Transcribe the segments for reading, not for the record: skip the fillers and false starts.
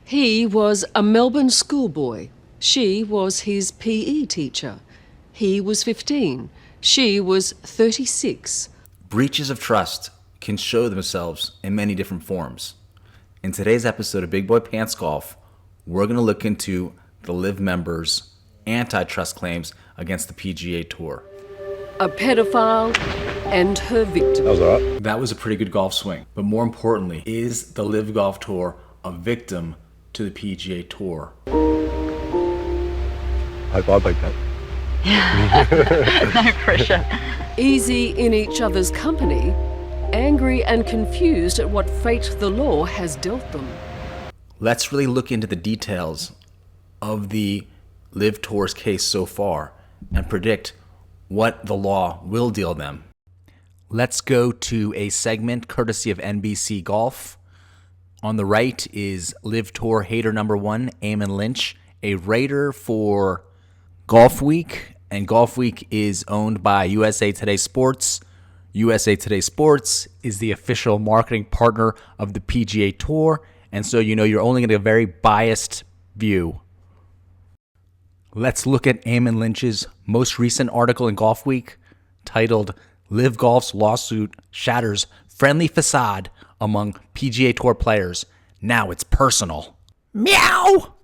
He was a Melbourne schoolboy. She was his PE teacher. He was 15. She was 36. Breaches of trust can show themselves in many different forms. In today's episode of Big Boy Pants Golf, we're going to look into the LIV members' antitrust claims against the PGA Tour. A pedophile and her victim. That was all right. That was a pretty good golf swing. But more importantly, is the LIV Golf Tour a victim to the PGA Tour? I'd like that. No pressure. Easy in each other's company, angry and confused at what fate the law has dealt them. Let's really look into the details of the LIV Tour's case so far and predict what the law will deal them. Let's go to a segment courtesy of NBC Golf. On the right is LIV Tour hater number one, Eamon Lynch, a writer for Golf Week, and Golf Week is owned by USA Today Sports. USA Today Sports is the official marketing partner of the PGA Tour, and so you know you're only going to get a very biased view. Let's look at Eamon Lynch's most recent article in Golf Week titled LIV Golf's Lawsuit Shatters Friendly Facade Among PGA Tour Players. Now it's personal. Meow!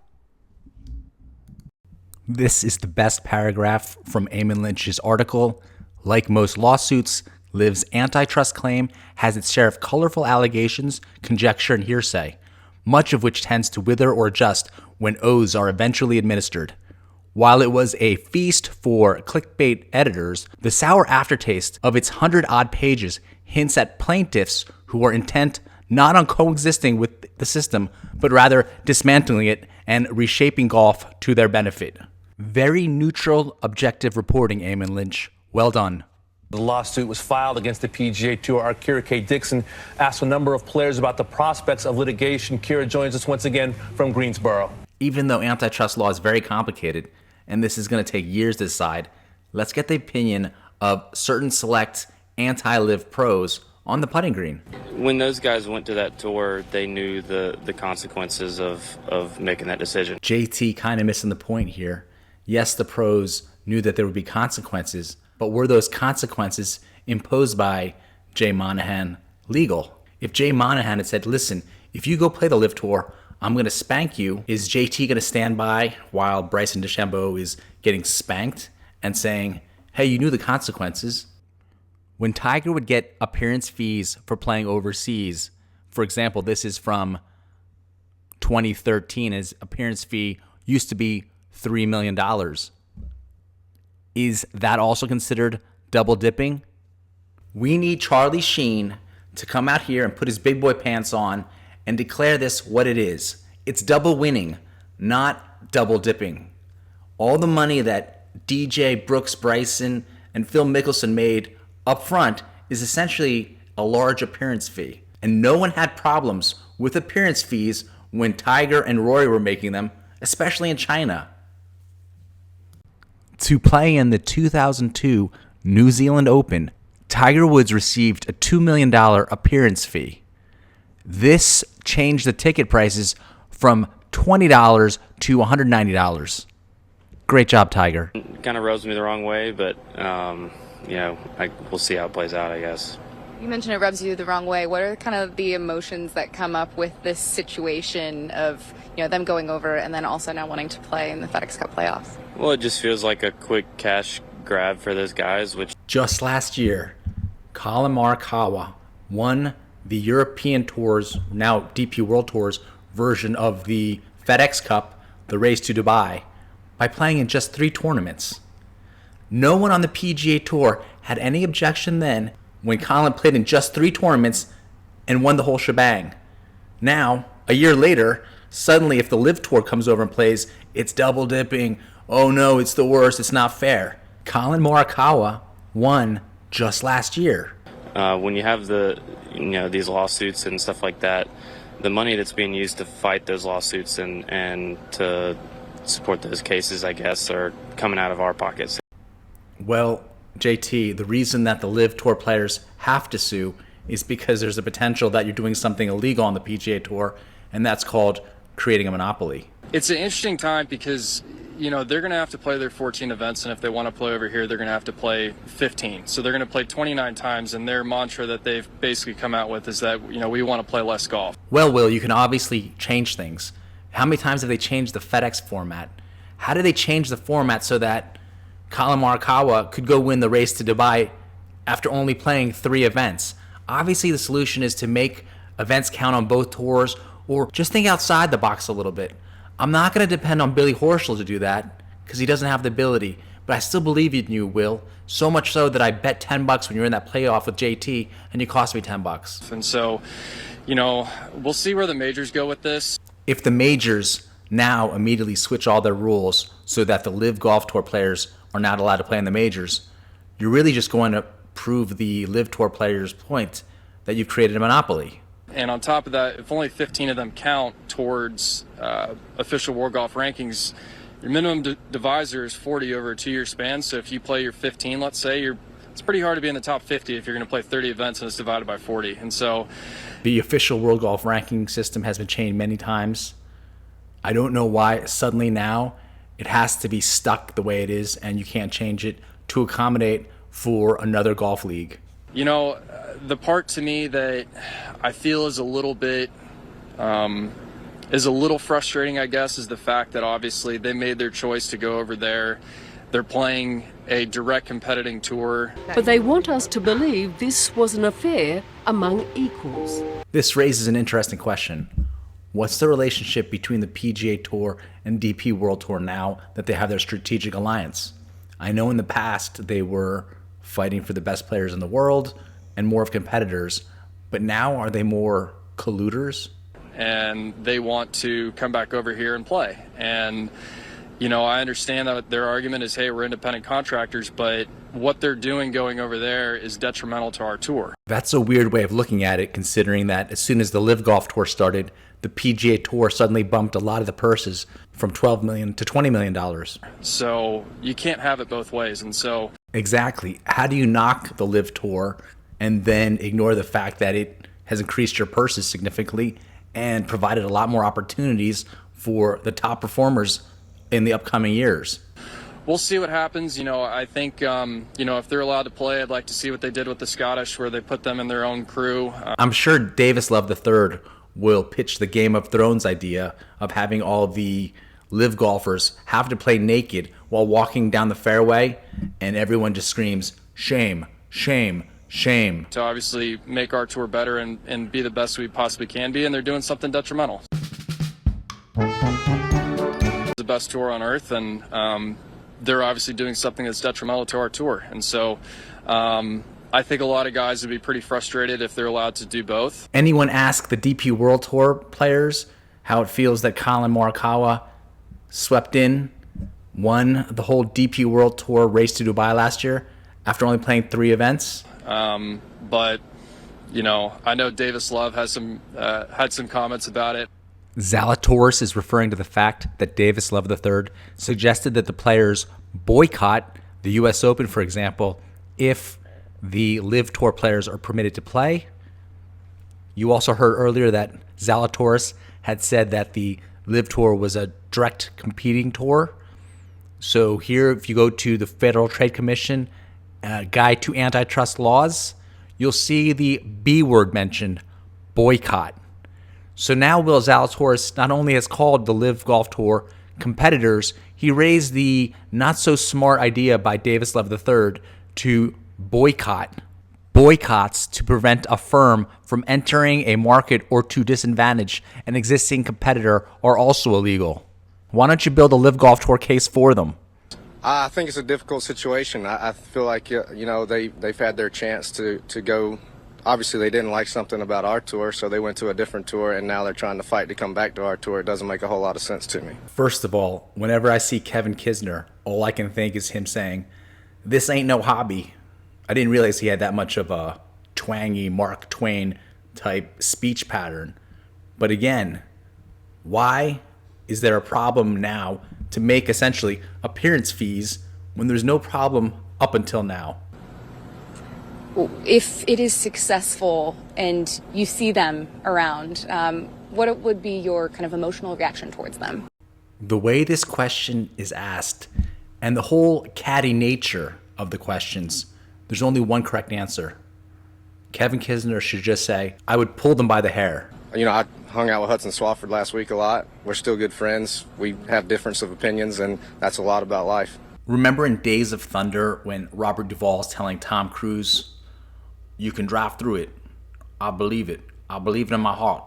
This is the best paragraph from Eamon Lynch's article. Like most lawsuits, LIV's antitrust claim has its share of colorful allegations, conjecture, and hearsay, much of which tends to wither or adjust when oaths are eventually administered. While it was a feast for clickbait editors, the sour aftertaste of its 100-odd pages hints at plaintiffs who are intent not on coexisting with the system, but rather dismantling it and reshaping golf to their benefit. Very neutral, objective reporting, Eamon Lynch. Well done. The lawsuit was filed against the PGA Tour. Our Kira K. Dixon asked a number of players about the prospects of litigation. Kira joins us once again from Greensboro. Even though antitrust law is very complicated, and this is going to take years to decide, let's get the opinion of certain select anti-LIV pros on the putting green. When those guys went to that tour, they knew the consequences of making that decision. JT kind of missing the point here. Yes, the pros knew that there would be consequences, but were those consequences imposed by Jay Monahan legal? If Jay Monahan had said, listen, if you go play the LIV Tour, I'm going to spank you, is JT going to stand by while Bryson DeChambeau is getting spanked and saying, hey, you knew the consequences? When Tiger would get appearance fees for playing overseas, for example, this is from 2013, his appearance fee used to be $3 million. Is that also considered double dipping? We need Charlie Sheen to come out here and put his big boy pants on and declare this what it is. It's double winning, not double dipping. All the money that DJ, Brooks, Bryson, and Phil Mickelson made up front is essentially a large appearance fee. And no one had problems with appearance fees when Tiger and Rory were making them, especially in China. To play in the 2002 New Zealand Open, Tiger Woods received a $2 million appearance fee. This changed the ticket prices from $20 to $190. Great job, Tiger. Kind of rubs me the wrong way, but we'll see how it plays out, I guess. You mentioned it rubs you the wrong way. What are kind of the emotions that come up with this situation of them going over and then also now wanting to play in the FedEx Cup playoffs? Well, it just feels like a quick cash grab for those guys, which just last year, Colin Morikawa won the European Tour's, now DP World Tour's, version of the FedEx Cup, the race to Dubai, by playing in just 3 tournaments. No one on the PGA Tour had any objection then when Colin played in just 3 tournaments and won the whole shebang. Now, a year later, suddenly if the LIV Tour comes over and plays, it's double dipping. Oh no, it's the worst, it's not fair. Colin Morikawa won just last year. When you have these lawsuits and stuff like that, the money that's being used to fight those lawsuits and to support those cases, I guess, are coming out of our pockets. Well, JT, the reason that the LIV Tour players have to sue is because there's a potential that you're doing something illegal on the PGA Tour, and that's called creating a monopoly. It's an interesting time because, you know, they're going to have to play their 14 events, and if they want to play over here, they're going to have to play 15. So they're going to play 29 times, and their mantra that they've basically come out with is that, you know, we want to play less golf. Well, Will, you can obviously change things. How many times have they changed the FedEx format? How did they change the format so that Colin Morikawa could go win the race to Dubai after only playing 3 events? Obviously, the solution is to make events count on both tours, or just think outside the box a little bit. I'm not going to depend on Billy Horschel to do that because he doesn't have the ability, but I still believe in you, Will. So much so that I bet $10 when you're in that playoff with JT, and you cost me $10. And so, you know, we'll see where the majors go with this. If the majors now immediately switch all their rules so that the LIV Golf Tour players are not allowed to play in the majors, you're really just going to prove the LIV Tour players' point that you've created a monopoly. And on top of that, if only 15 of them count towards official World Golf Rankings, your minimum divisor is 40 over a 2-year span. So if you play your 15, let's say, it's pretty hard to be in the top 50 if you're going to play 30 events and it's divided by 40. And so the official World Golf Ranking system has been changed many times. I don't know why suddenly now it has to be stuck the way it is and you can't change it to accommodate for another golf league. You know, the part to me that I feel is a little bit frustrating, I guess, is the fact that obviously they made their choice to go over there. They're playing a direct competing tour. But they want us to believe this was an affair among equals. This raises an interesting question. What's the relationship between the PGA Tour and DP World Tour now that they have their strategic alliance? I know in the past they were fighting for the best players in the world and more of competitors, but now are they more colluders? And they want to come back over here and play. And, you know, I understand that their argument is, hey, we're independent contractors, but what they're doing going over there is detrimental to our tour. That's a weird way of looking at it, considering that as soon as the LIV Golf Tour started, the PGA Tour suddenly bumped a lot of the purses from $12 million to $20 million. So you can't have it both ways. And so exactly. How do you knock the LIV Tour and then ignore the fact that it has increased your purses significantly and provided a lot more opportunities for the top performers in the upcoming years? We'll see what happens. You know, I think, you know, if they're allowed to play, I'd like to see what they did with the Scottish, where they put them in their own crew. I'm sure Davis Love III will pitch the Game of Thrones idea of having all the LIV golfers have to play naked while walking down the fairway, and everyone just screams, shame, shame, shame. To obviously make our tour better and be the best we possibly can be, and they're doing something detrimental. It's the best tour on earth, and they're obviously doing something that's detrimental to our tour. And so I think a lot of guys would be pretty frustrated if they're allowed to do both. Anyone ask the DP World Tour players how it feels that Colin Morikawa swept in, won the whole DP World Tour race to Dubai last year after only playing 3 events? But, you know, I know Davis Love has had some comments about it. Zalatoris is referring to the fact that Davis Love III suggested that the players boycott the U.S. Open, for example, if the LIV Tour players are permitted to play. You also heard earlier that Zalatoris had said that the LIV Tour was a direct competing tour. So here, if you go to the Federal Trade Commission Guide to Antitrust Laws, you'll see the B word mentioned, boycott. So now Will Zalatoris not only has called the LIV Golf Tour competitors, he raised the not-so-smart idea by Davis Love III to boycott. Boycotts to prevent a firm from entering a market or to disadvantage an existing competitor are also illegal. Why don't you build a LIV Golf Tour case for them? I think it's a difficult situation. I feel like, you know, they've had their chance to go. Obviously, they didn't like something about our tour, so they went to a different tour, and now they're trying to fight to come back to our tour. It doesn't make a whole lot of sense to me. First of all, whenever I see Kevin Kisner, all I can think is him saying, "This ain't no hobby." I didn't realize he had that much of a twangy Mark Twain type speech pattern. But again, why is there a problem now to make essentially appearance fees when there's no problem up until now? If it is successful and you see them around, what would be your kind of emotional reaction towards them? The way this question is asked and the whole catty nature of the questions, there's only one correct answer. Kevin Kisner should just say, I would pull them by the hair. You know, I hung out with Hudson Swafford last week a lot. We're still good friends. We have difference of opinions, and that's a lot about life. Remember in Days of Thunder when Robert Duvall's telling Tom Cruise, you can drive through it. I believe it. I believe it in my heart.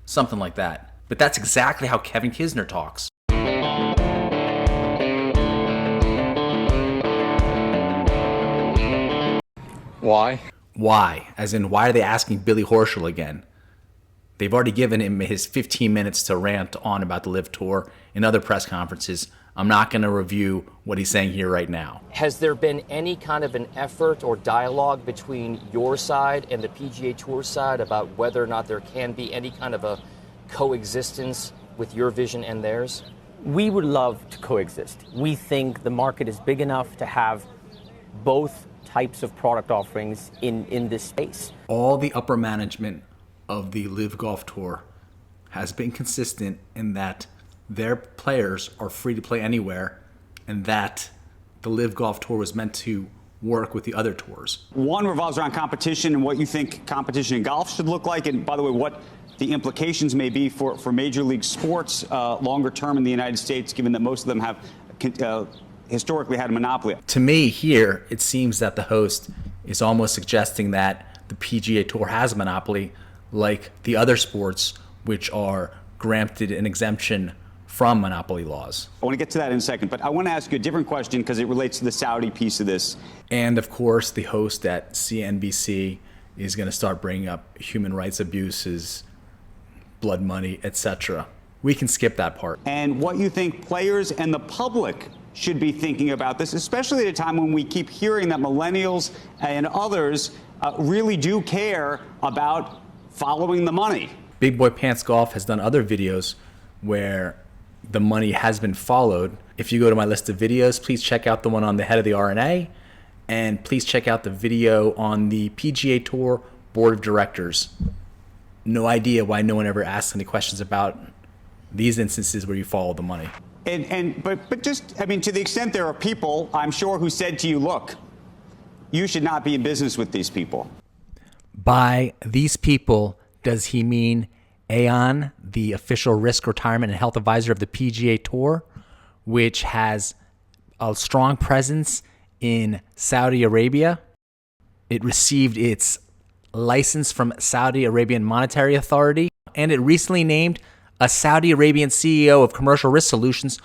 Something like that. But that's exactly how Kevin Kisner talks. Why? Why? As in, why are they asking Billy Horschel again? They've already given him his 15 minutes to rant on about the LIV Tour in other press conferences. I'm not going to review what he's saying here right now. Has there been any kind of an effort or dialogue between your side and the PGA Tour side about whether or not there can be any kind of a coexistence with your vision and theirs? We would love to coexist. We think the market is big enough to have both types of product offerings in this space. All the upper management of the LIV Golf Tour has been consistent in that their players are free to play anywhere, and that the LIV Golf Tour was meant to work with the other tours. One revolves around competition and what you think competition in golf should look like, and by the way, what the implications may be for major league sports longer term in the United States, given that most of them have historically had a monopoly. To me here, it seems that the host is almost suggesting that the PGA Tour has a monopoly like the other sports which are granted an exemption from monopoly laws. I want to get to that in a second, but I want to ask you a different question because it relates to the Saudi piece of this. And of course, the host at CNBC is going to start bringing up human rights abuses, blood money, etc. We can skip that part. And what you think players and the public should be thinking about this, especially at a time when we keep hearing that millennials and others really do care about following the money. Big Boy Pants Golf has done other videos where the money has been followed. If you go to my list of videos, please check out the one on the head of the R&A, and please check out the video on the PGA Tour Board of Directors. No idea why no one ever asked any questions about these instances where you follow the money. But just, I mean, to the extent there are people, I'm sure, who said to you, look, you should not be in business with these people. By these people, does he mean Aon, the official risk, retirement, and health advisor of the PGA Tour, which has a strong presence in Saudi Arabia? It received its license from Saudi Arabian Monetary Authority, and it recently named a Saudi Arabian CEO of Commercial Risk Solutions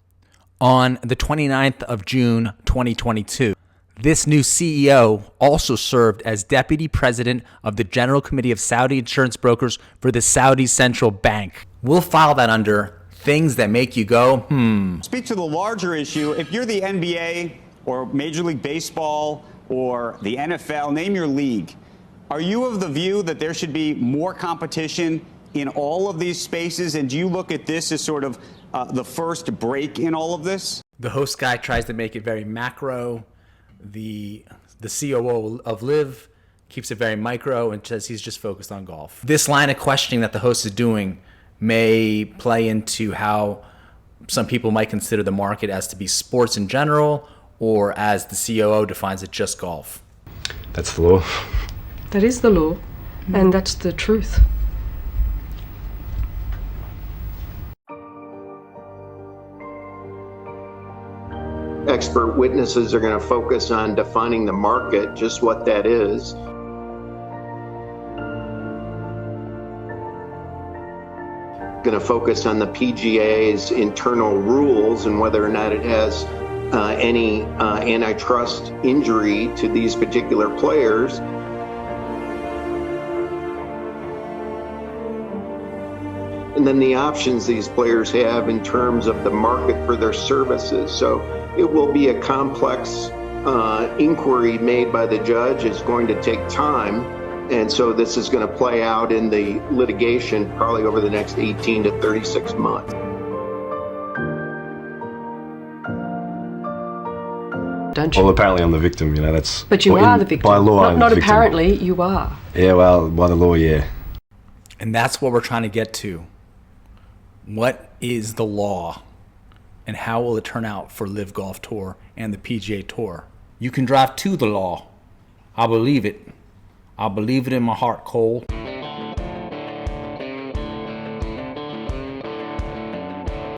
on the 29th of June, 2022. This new CEO also served as deputy president of the General Committee of Saudi Insurance Brokers for the Saudi Central Bank. We'll file that under things that make you go, Speak to the larger issue. If you're the NBA or Major League Baseball or the NFL, name your league, are you of the view that there should be more competition in all of these spaces? And do you look at this as sort of the first break in all of this? The host guy tries to make it very macro. The COO of LIV keeps it very micro and says he's just focused on golf. This line of questioning that the host is doing may play into how some people might consider the market as to be sports in general, or as the COO defines it, just golf. That's the law. That is the law, and that's the truth. Expert witnesses are going to focus on defining the market, just what that is. Going to focus on the PGA's internal rules and whether or not it has any antitrust injury to these particular players. And then the options these players have in terms of the market for their services. So it will be a complex inquiry made by the judge. It's going to take time. And so this is going to play out in the litigation probably over the next 18 to 36 months. Don't you? Well, apparently I'm the victim, you know, that's... But you are the victim. By law, I'm not the victim. apparently, you are. Yeah, well, by the law, yeah. And that's what we're trying to get to. What is the law? And how will it turn out for LIV Golf Tour and the PGA Tour? You can drive to the law. I believe it. I believe it in my heart, Cole.